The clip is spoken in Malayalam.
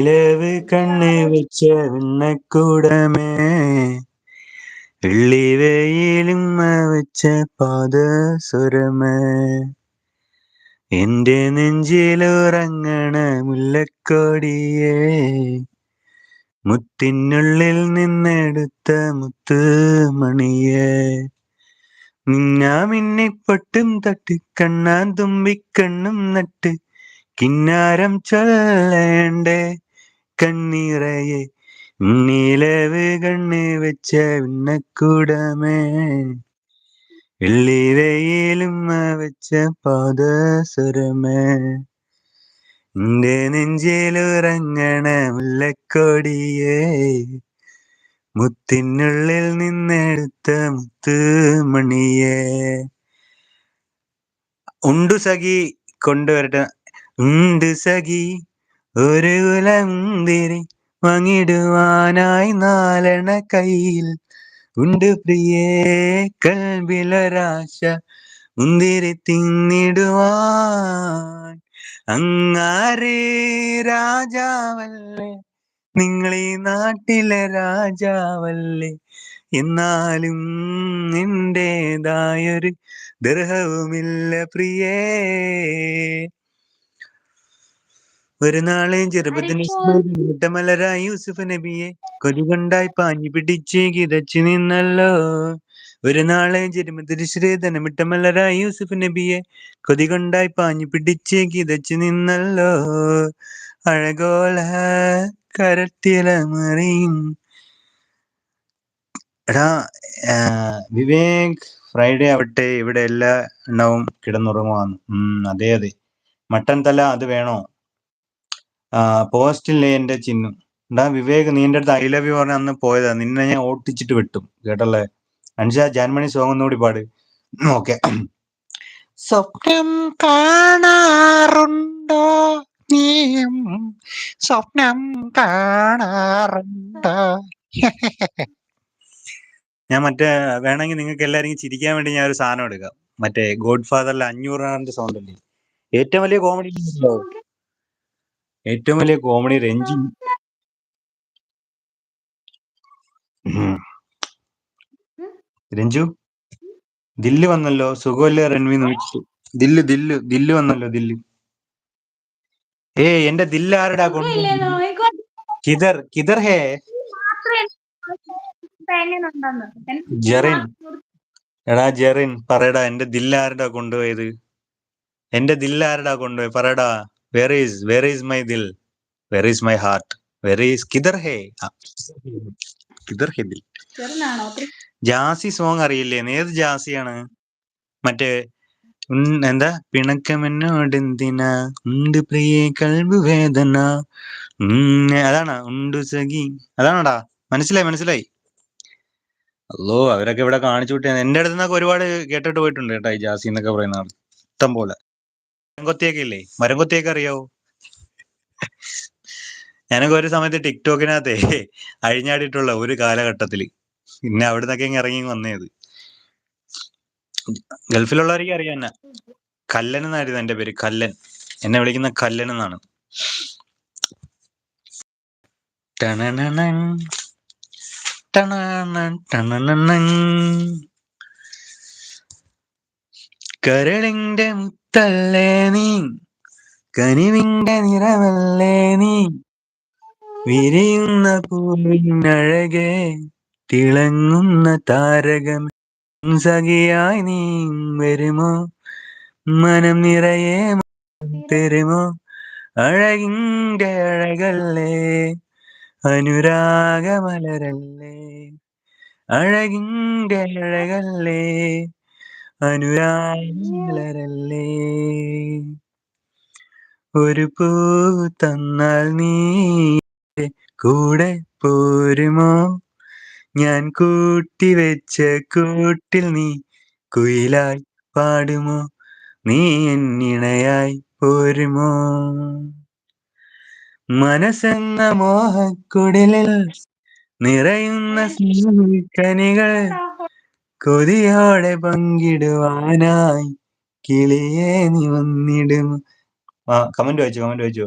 ഇലവ് കണ്ണ് വെച്ച വെണ്ണക്കൂടമേ, വെള്ളിവെയിലും വെച്ച പാദസുരമേ, എന്റെ നെഞ്ചിലുറങ്ങണ മുല്ലക്കൊടിയേ, മുത്തിനുള്ളിൽ നിന്നെടുത്ത മുത്തുമണിയേ, മിന്നാമിന്നിപ്പൊട്ടും തൊട്ട് കണ്ണാൻ തുമ്പിക്കണ്ണും നട്ട് കിന്നാരം ചൊല്ലേണ്ടേ കണ്ണീറയെ, നീലവ് കണ്ണ് വെച്ച വിണ്ണക്കൂടമേ, വെള്ളിവെയിലും വെച്ച പാദസരമേ, എന്റെ നെഞ്ചിലുറങ്ങണ മുല്ലക്കൊടിയേ, മുത്തിനുള്ളിൽ നിന്നെടുത്ത മുത്തുമണിയേ. ഉണ്ടു സഖി കൊണ്ടുവരട്ടെ. ഉണ്ട് സഖി ഒരു കുലമുന്തിരി വാങ്ങിടുവാനായി 4 കയ്യിൽ, ഉണ്ട് പ്രിയേ കൽബിലൊരാശ മുന്തിരി തിന്നിടുവാൻ. അങ്ങാരേ രാജാവല്ലേ, നിങ്ങളീ നാട്ടിലെ രാജാവല്ലേ, എന്നാലും എന്റേതായൊരു ദർഹവുമില്ല പ്രിയേ. ഒരു നാളെ ചെറുപ്പത്തിന് മുട്ടമലരായി യൂസുഫ് നബിയെ കൊതുകൊണ്ടായി പാഞ്ഞു പിടിച്ച് കിതച്ചു നിന്നല്ലോ. ഒരു നാളെ ചെറുപ്പത്തിന് ശ്രീധനമിട്ടമലരായി യൂസുഫ് നബിയെ കൊതികൊണ്ടായി പാഞ്ഞു പിടിച്ച് കിതച്ചു നിന്നല്ലോ. അഴകോല കരത്തിലമറിയും. എടാ വിവേക്, ഫ്രൈഡേ ആവട്ടെ, ഇവിടെ എല്ലാ എണ്ണവും കിടന്നുറങ്ങുവാന്ന്. അതെ അതെ, മട്ടൻ തല അത് വേണോ? പോസ്റ്റില്ലേ എന്റെ ചിഹ്നം. എടാ വിവേക്, നീ എൻ്റെ അടുത്ത് ഐ ലവ് യു പറഞ്ഞ അന്ന് പോയതാ, നിന്നെ ഞാൻ ഓട്ടിച്ചിട്ട് വിട്ടും കേട്ടല്ലേ. അൻഷ ജാൻമണി സോങ് ഒന്നുകൂടി പാട്. ഓക്കെ. സ്വപ്നം കാണാറുണ്ടോ നീയും, സ്വപ്നം കാണാറുണ്ടോ? ഞാൻ മറ്റേ വേണമെങ്കിൽ നിങ്ങൾക്ക് എല്ലാവരും ചിരിക്കാൻ വേണ്ടി ഞാൻ ഒരു സാധനം എടുക്കാം. മറ്റേ ഗോഡ് ഫാദറിലെ 500 സൗണ്ട് അല്ലേ, ഏറ്റവും വലിയ കോമഡി. ഏറ്റവും വലിയ കോമഡി രഞ്ജു. രഞ്ജു ദില്ല് വന്നല്ലോ, സുഖമല്ലേ റൺവി നോക്കി. ദില്ല് ദില്ല് ദില്ല് വന്നല്ലോ, ദില്ല്. എന്റെ ദില്ല് ആരുടെ കിതർ കിതർ ഹേ ജെറിൻ. എടാ ജെറിൻ പറയടാ, എന്റെ ദില്ല് ആരുടെ കൊണ്ടുപോയത്? എന്റെ ദില്ല് ആരുടെ കൊണ്ടുപോയി പറയടാ. Where is my dil, where is my heart, where is കിതർ ഹേ, കിതർ ഹേ ദിൽ. ജാസി സോങ് അറിയില്ലേ? ഏത് ജാസിയാണ്? മറ്റേ എന്താ പിണക്കമെന്നോട് എന്തിനാ, ഉണ്ട് പ്രിയേ കൽബ് വേദന, അതാണ് ഉണ്ട് സഖി, അതാണോടാ? മനസ്സിലായി. അല്ലോ, അവരൊക്കെ ഇവിടെ കാണിച്ചു വിട്ടേ. എന്റെ അടുത്ത് നിന്നൊക്കെ ഒരുപാട് കേട്ടിട്ട് പോയിട്ടുണ്ട് കേട്ടാ, ഈ ജാസി എന്നൊക്കെ പറയുന്ന ആൾ ഇഷ്ടം പോലെ. മരംകൊത്തിയൊക്കെ ഇല്ലേ? മരംകൊത്തിയൊക്കെ അറിയാവോ? ഞാനൊക്കെ ഒരു സമയത്ത് ടിക്ടോക്കിനകത്തെ അഴിഞ്ഞാടിയിട്ടുള്ള ഒരു കാലഘട്ടത്തില്, പിന്നെ അവിടെ നിന്നൊക്കെ ഇറങ്ങി വന്നേത്. ഗൾഫിലുള്ളവർക്ക് അറിയാം എന്നെ. കല്ലൻ എന്നായിരുന്നു എന്റെ പേര്, കല്ലൻ. എന്നെ വിളിക്കുന്ന കല്ലൻ എന്നാണ്. കരളിന്റെ മുത്തല്ലേ നീ, കനിവിന്റെ നിറവല്ലേ നീ, വിരിയുന്ന പൂവിനഴകെ തിളങ്ങുന്ന താരകം, സഖിയായി നീ വരുമോ, മനം നിറയെ തരുമോ, അഴകിന്റെ അഴകല്ലേ, അനുരാഗമലരല്ലേ, അഴകിന്റെ അഴകല്ലേ, അനുരാഗമലരല്ലേ. ഒരു പൂ തന്നാൽ നീ കൂടെ പോരുമോ, ഞാൻ കൂട്ടിവെച്ച കൂട്ടിൽ നീ കുയിലായി പാടുമോ, നീ എന്നിണയായി പോരുമോ, മനസ്സെന്ന മോഹക്കുടലിൽ നിറയുന്ന കനികൾ കൊതിയോടെ പങ്കിടുവാനായി കിളിയേ നീ വന്നിടുമോ. കമന്റ് വായിച്ചോ.